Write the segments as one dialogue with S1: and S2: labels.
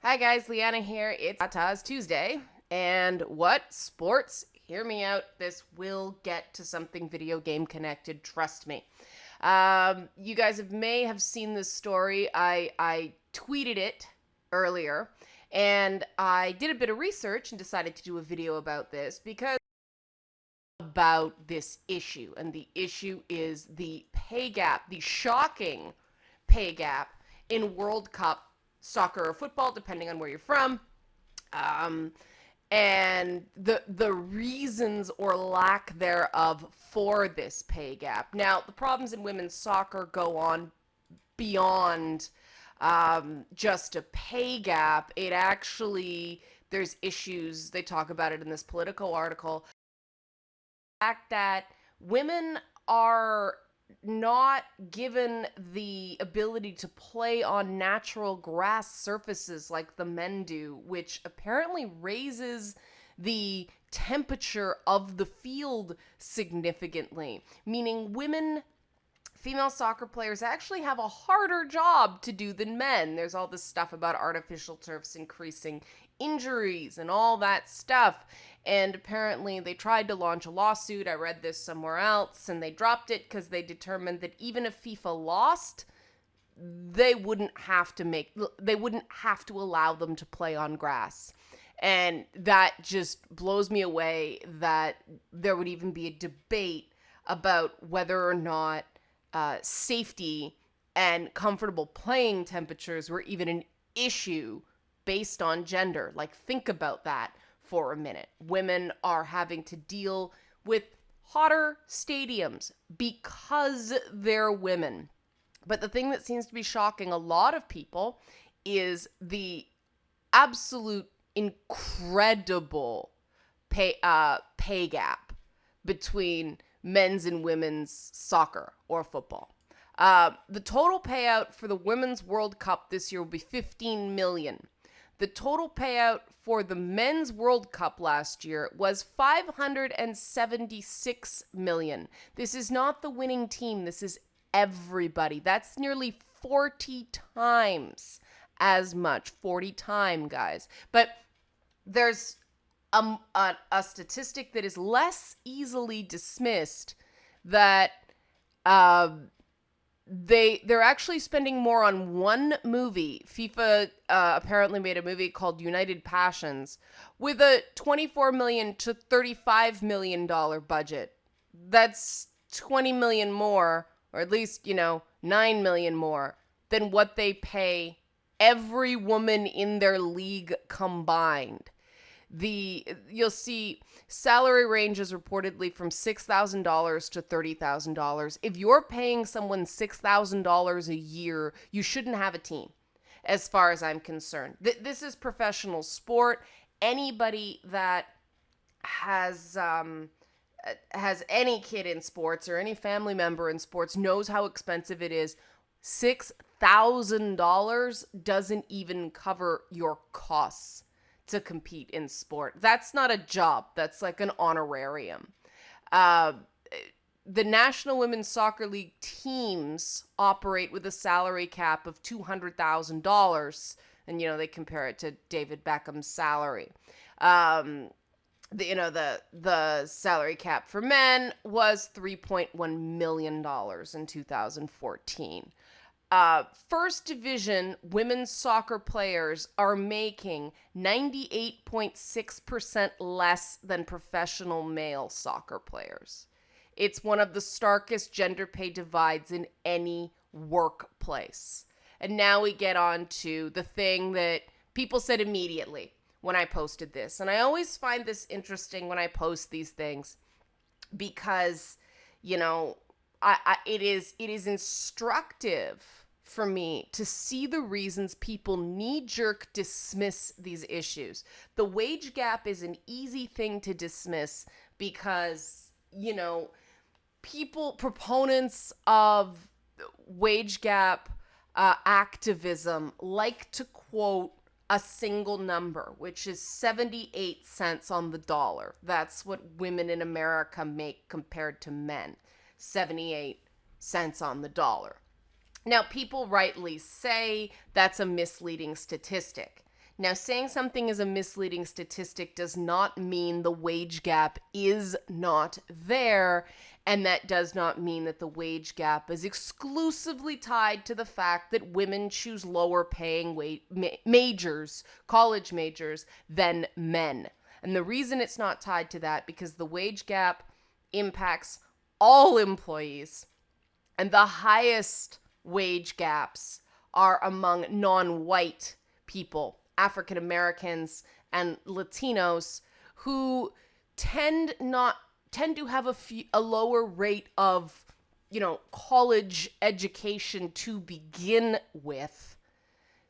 S1: Hi guys, Liana here. It's Tatas Tuesday. And what? Sports? Hear me out. This will get to something video game connected, trust me. You guys may have seen this story. I tweeted it earlier, and I did a bit of research and decided to do a video about this because about this issue. And the issue is the pay gap, the shocking pay gap in World Cup soccer or football, depending on where you're from. Um, and the reasons or lack thereof for this pay gap. Now, the problems in women's soccer go on beyond just a pay gap. It actually, there's issues, they talk about it in this Politico article, the fact that women are not given the ability to play on natural grass surfaces like the men do, which apparently raises the temperature of the field significantly, meaning female soccer players actually have a harder job to do than men. There's all this stuff about artificial turfs increasing injuries and all that stuff. And apparently they tried to launch a lawsuit. I read this somewhere else, and they dropped it because they determined that even if FIFA lost, they wouldn't have to allow them to play on grass. And that just blows me away that there would even be a debate about whether or not safety and comfortable playing temperatures were even an issue based on gender. Like, think about that for a minute. Women are having to deal with hotter stadiums because they're women. But the thing that seems to be shocking a lot of people is the absolute incredible pay gap between men's and women's soccer or football. The total payout for the Women's World Cup this year will be $15 million. The total payout for the Men's World Cup last year was $576 million. This is not the winning team. This is everybody. That's nearly 40 times as much. 40 times, guys. But there's a statistic that is less easily dismissed, that they're actually spending more on one movie. FIFA apparently made a movie called United Passions with a $24 million to $35 million budget. That's 20 million more, or at least, 9 million more than what they pay every woman in their league combined. You'll see salary ranges reportedly from $6,000 to $30,000. If you're paying someone $6,000 a year, you shouldn't have a team, as far as I'm concerned. This is professional sport. Anybody that has any kid in sports or any family member in sports knows how expensive it is. $6,000 doesn't even cover your costs to compete in sport. That's not a job. That's like an honorarium. The National Women's Soccer League teams operate with a salary cap of $200,000, and they compare it to David Beckham's salary. The salary cap for men was $3.1 million in 2014. First division women's soccer players are making 98.6% less than professional male soccer players. It's one of the starkest gender pay divides in any workplace. And now we get on to the thing that people said immediately when I posted this. And I always find this interesting when I post these things because, it is instructive for me to see the reasons people knee-jerk dismiss these issues. The wage gap is an easy thing to dismiss because, proponents of wage gap activism like to quote a single number, which is 78 cents on the dollar. That's what women in America make compared to men. 78 cents on the dollar. Now, people rightly say that's a misleading statistic. Now, saying something is a misleading statistic does not mean the wage gap is not there, and that does not mean that the wage gap is exclusively tied to the fact that women choose lower paying majors, college majors, than men. And the reason it's not tied to that because the wage gap impacts all employees, and the highest wage gaps are among non-white people, African Americans and Latinos, who tend to have a lower rate of, college education to begin with.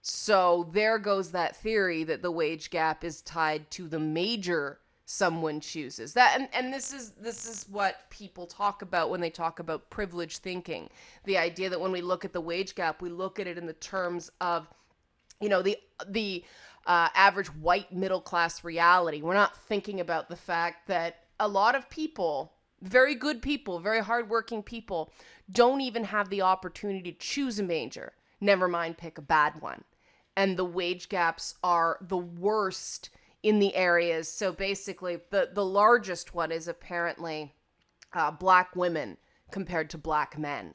S1: So there goes that theory that the wage gap is tied to the major someone chooses. That and this is what people talk about when they talk about privilege thinking. The idea that when we look at the wage gap, we look at it in the terms of, the average white middle class reality. We're not thinking about the fact that a lot of people, very good people, very hardworking people, don't even have the opportunity to choose a major, never mind pick a bad one. And the wage gaps are the worst in the areas. So basically, the largest one is apparently black women compared to black men.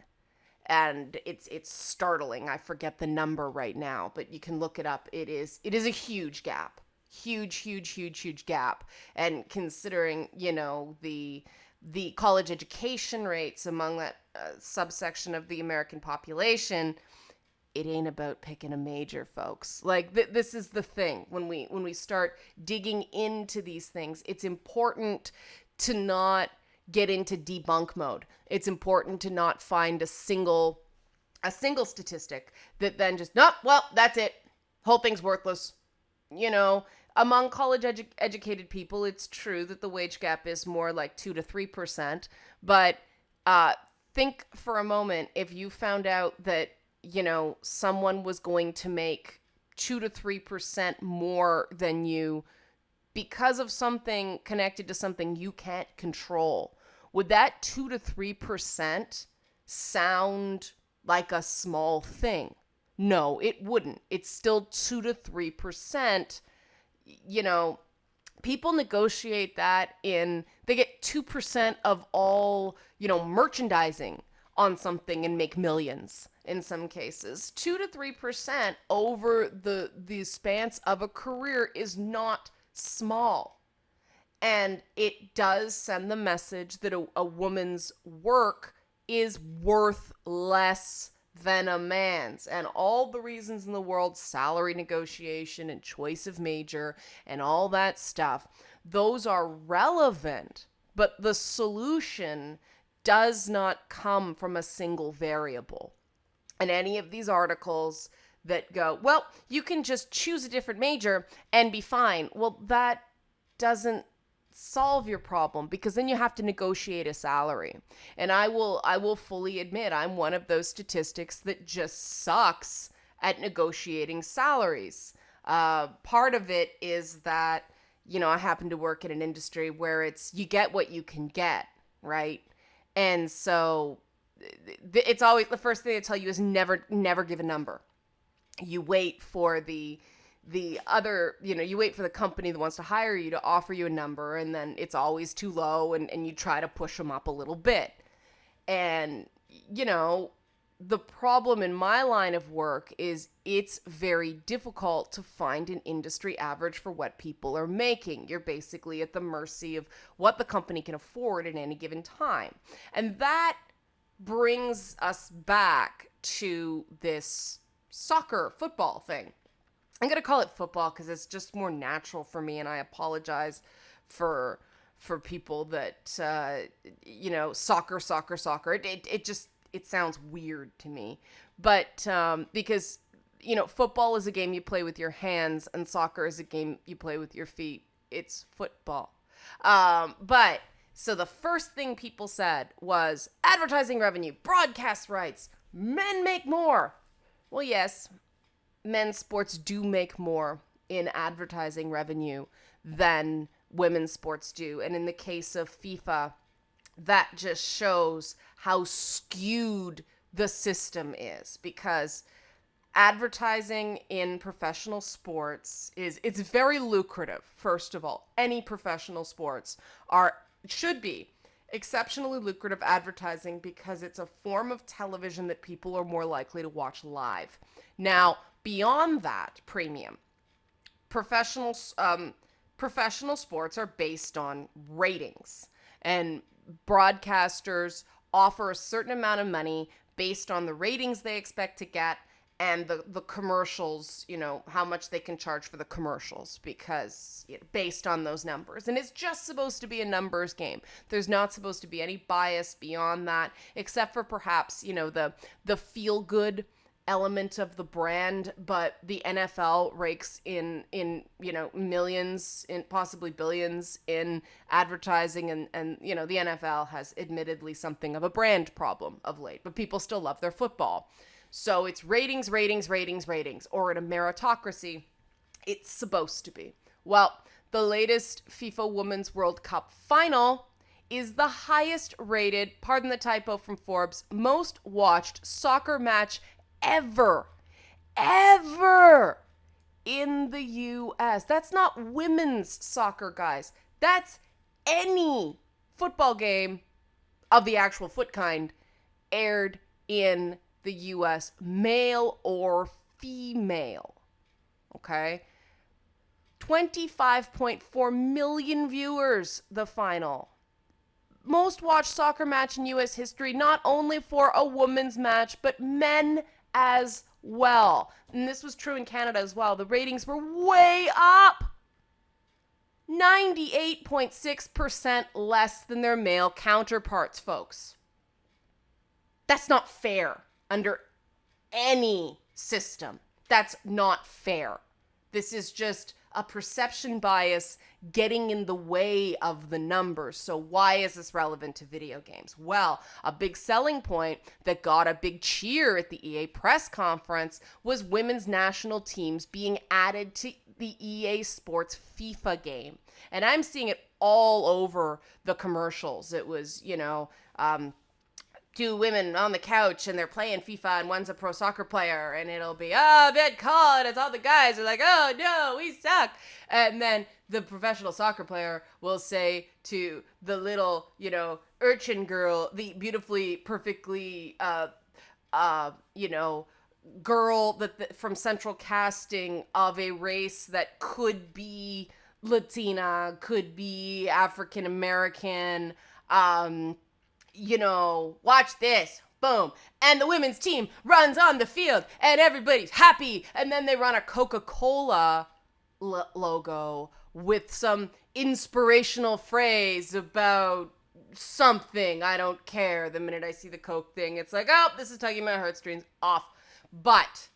S1: And it's startling. I forget the number right now, but you can look it up. It is a huge gap. Huge gap. And considering, the college education rates among that subsection of the American population, it ain't about picking a major, folks. Like this is the thing. When we start digging into these things, it's important to not get into debunk mode. It's important to not find a single statistic that then just, nope, well, that's it. Whole thing's worthless. Among college educated people, it's true that the wage gap is more like 2 to 3%. But think for a moment, if you found out that, someone was going to make 2 to 3% more than you because of something connected to something you can't control, would that 2 to 3% sound like a small thing? No, it wouldn't. It's still 2 to 3%. People negotiate that they get 2% of all, merchandising on something and make millions in some cases. 2 to 3% over the span of a career is not small. And it does send the message that a woman's work is worth less than a man's. And all the reasons in the world, salary negotiation and choice of major and all that stuff, those are relevant. But the solution does not come from a single variable. And any of these articles that go, well, you can just choose a different major and be fine. Well, that doesn't solve your problem, because then you have to negotiate a salary. And I will fully admit I'm one of those statistics that just sucks at negotiating salaries. Part of it is that, I happen to work in an industry where it's you get what you can get, right? And so it's always the first thing they tell you is never give a number. You wait for the other, you wait for the company that wants to hire you to offer you a number, and then it's always too low, and you try to push them up a little bit. And, the problem in my line of work is it's very difficult to find an industry average for what people are making. You're basically at the mercy of what the company can afford at any given time. And that brings us back to this football thing. I'm going to call it football because it's just more natural for me, and I apologize for people that, soccer. It sounds weird to me. But because, football is a game you play with your hands, and soccer is a game you play with your feet. It's football. But so the first thing people said was advertising revenue, broadcast rights, men make more. Well, yes, men's sports do make more in advertising revenue than women's sports do. And in the case of FIFA, that just shows how skewed the system is, because advertising in professional sports it's very lucrative. First of all, any professional sports are should be exceptionally lucrative advertising because it's a form of television that people are more likely to watch live. Now, beyond that premium, professional professional sports are based on ratings, and broadcasters offer a certain amount of money based on the ratings they expect to get and the commercials, how much they can charge for the commercials because based on those numbers. And it's just supposed to be a numbers game. There's not supposed to be any bias beyond that, except for perhaps, the feel good element of the brand. But the NFL rakes in millions, in possibly billions in advertising, and the NFL has admittedly something of a brand problem of late, but people still love their football. So it's ratings, ratings, ratings, ratings, or in a meritocracy, it's supposed to be. Well, the latest FIFA Women's World Cup final is the highest rated, pardon the typo from Forbes, most watched soccer match ever in the US. That's not women's soccer, guys. That's any football game of the actual foot kind aired in the US, male or female. Okay? 25.4 million viewers, the final. Most watched soccer match in US history, not only for a women's match, but men as well. And this was true in Canada as well. The ratings were way up. 98.6% less than their male counterparts, folks. That's not fair. Under any system. That's not fair. This is just a perception bias getting in the way of the numbers. So why is this relevant to video games? Well, a big selling point that got a big cheer at the EA press conference was women's national teams being added to the EA Sports FIFA game. And I'm seeing it all over the commercials. It was, two women on the couch and they're playing FIFA and one's a pro soccer player and it'll be, bad call, and it's all the guys are like, oh no, we suck. And then the professional soccer player will say to the little, urchin girl, the beautifully, perfectly, girl from central casting of a race that could be Latina, could be African American, watch this, boom. And the women's team runs on the field and everybody's happy. And then they run a Coca-Cola logo with some inspirational phrase about something. I don't care. The minute I see the Coke thing, it's like, oh, this is tugging my heartstrings off. But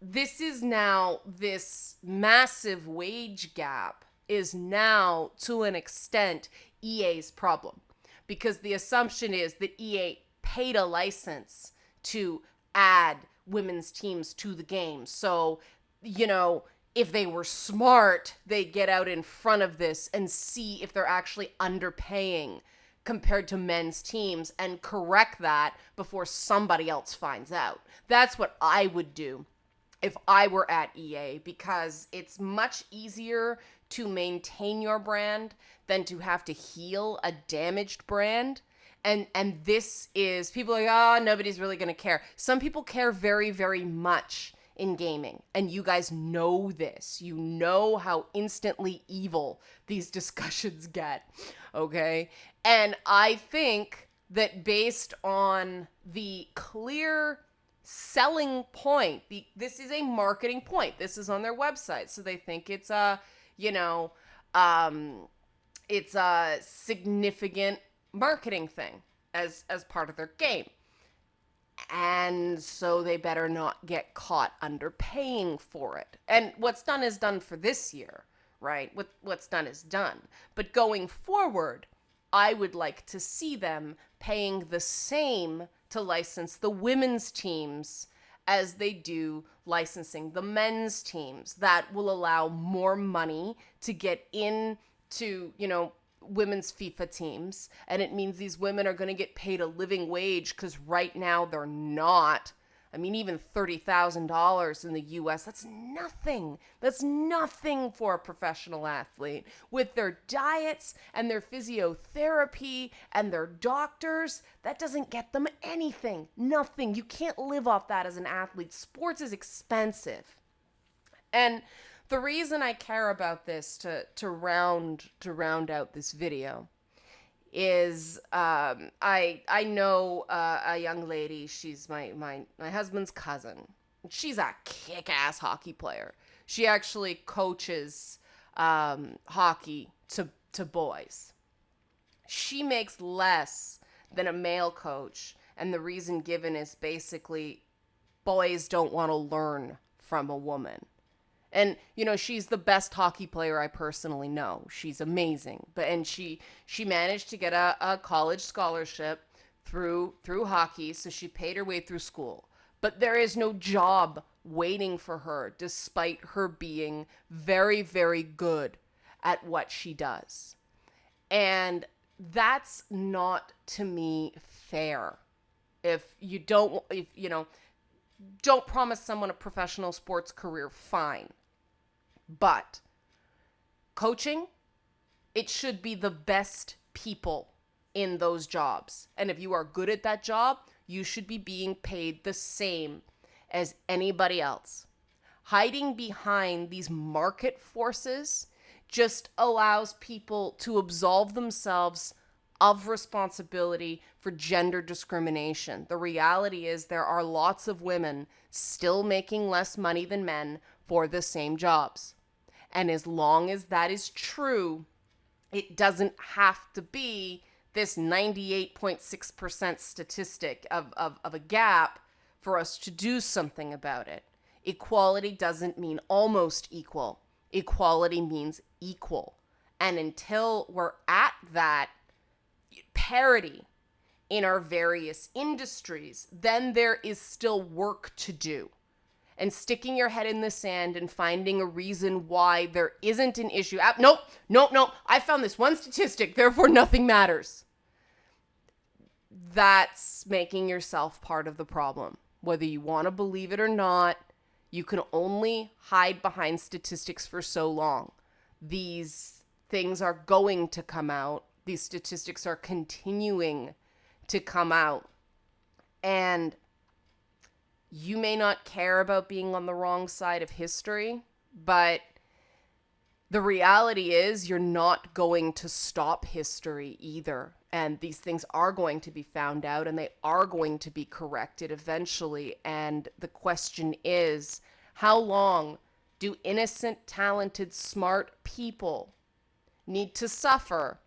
S1: this massive wage gap is now, to an extent, EA's problem. Because the assumption is that EA paid a license to add women's teams to the game. So, if they were smart, they'd get out in front of this and see if they're actually underpaying compared to men's teams and correct that before somebody else finds out. That's what I would do if I were at EA, because it's much easier to maintain your brand than to have to heal a damaged brand. And this is, people are like, oh, nobody's really going to care. Some people care very, very much in gaming. And you guys know this. You know how instantly evil these discussions get. Okay? And I think that based on the clear selling point, this is a marketing point. This is on their website. So they think it's it's a significant marketing thing as part of their game. And so they better not get caught underpaying for it. And what's done is done for this year, right? What's done is done. But going forward, I would like to see them paying the same to license the women's teams as they do licensing the men's teams. That will allow more money to get into, women's FIFA teams. And it means these women are going to get paid a living wage, because right now they're not. I mean, even $30,000 in the US, that's nothing. That's nothing for a professional athlete. With their diets and their physiotherapy and their doctors, that doesn't get them anything. Nothing. You can't live off that as an athlete. Sports is expensive. And the reason I care about this to round out this video is I know a young lady. She's my husband's cousin. She's a kick-ass hockey player. She actually coaches hockey to boys. She makes less than a male coach, and the reason given is basically boys don't want to learn from a woman. And, you know, she's the best hockey player I personally know. She's amazing. And she managed to get a college scholarship through hockey, so she paid her way through school. But there is no job waiting for her, despite her being very, very good at what she does. And that's not, to me, fair. If don't promise someone a professional sports career, fine. But coaching, it should be the best people in those jobs. And if you are good at that job, you should be being paid the same as anybody else. Hiding behind these market forces just allows people to absolve themselves of responsibility for gender discrimination. The reality is there are lots of women still making less money than men for the same jobs. And as long as that is true, it doesn't have to be this 98.6% statistic of a gap for us to do something about it. Equality doesn't mean almost equal. Equality means equal. And until we're at that parity in our various industries, then there is still work to do. And sticking your head in the sand and finding a reason why there isn't an issue. Nope. I found this one statistic, therefore nothing matters. That's making yourself part of the problem. Whether you want to believe it or not, you can only hide behind statistics for so long. These things are going to come out. These statistics are continuing to come out. And you may not care about being on the wrong side of history, but the reality is you're not going to stop history either. And these things are going to be found out and they are going to be corrected eventually. And the question is, how long do innocent, talented, smart people need to suffer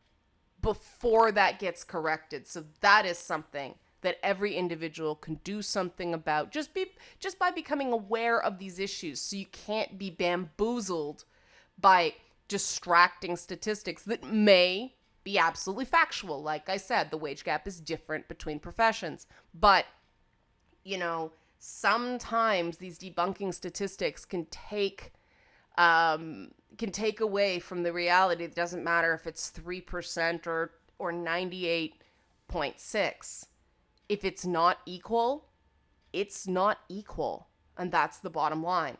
S1: before that gets corrected? So that is something that every individual can do something about just by becoming aware of these issues. So you can't be bamboozled by distracting statistics that may be absolutely factual. Like I said, the wage gap is different between professions. But, you know, sometimes these debunking statistics can take away from the reality. It doesn't matter if it's 3% or 98.6. If it's not equal, it's not equal. And that's the bottom line.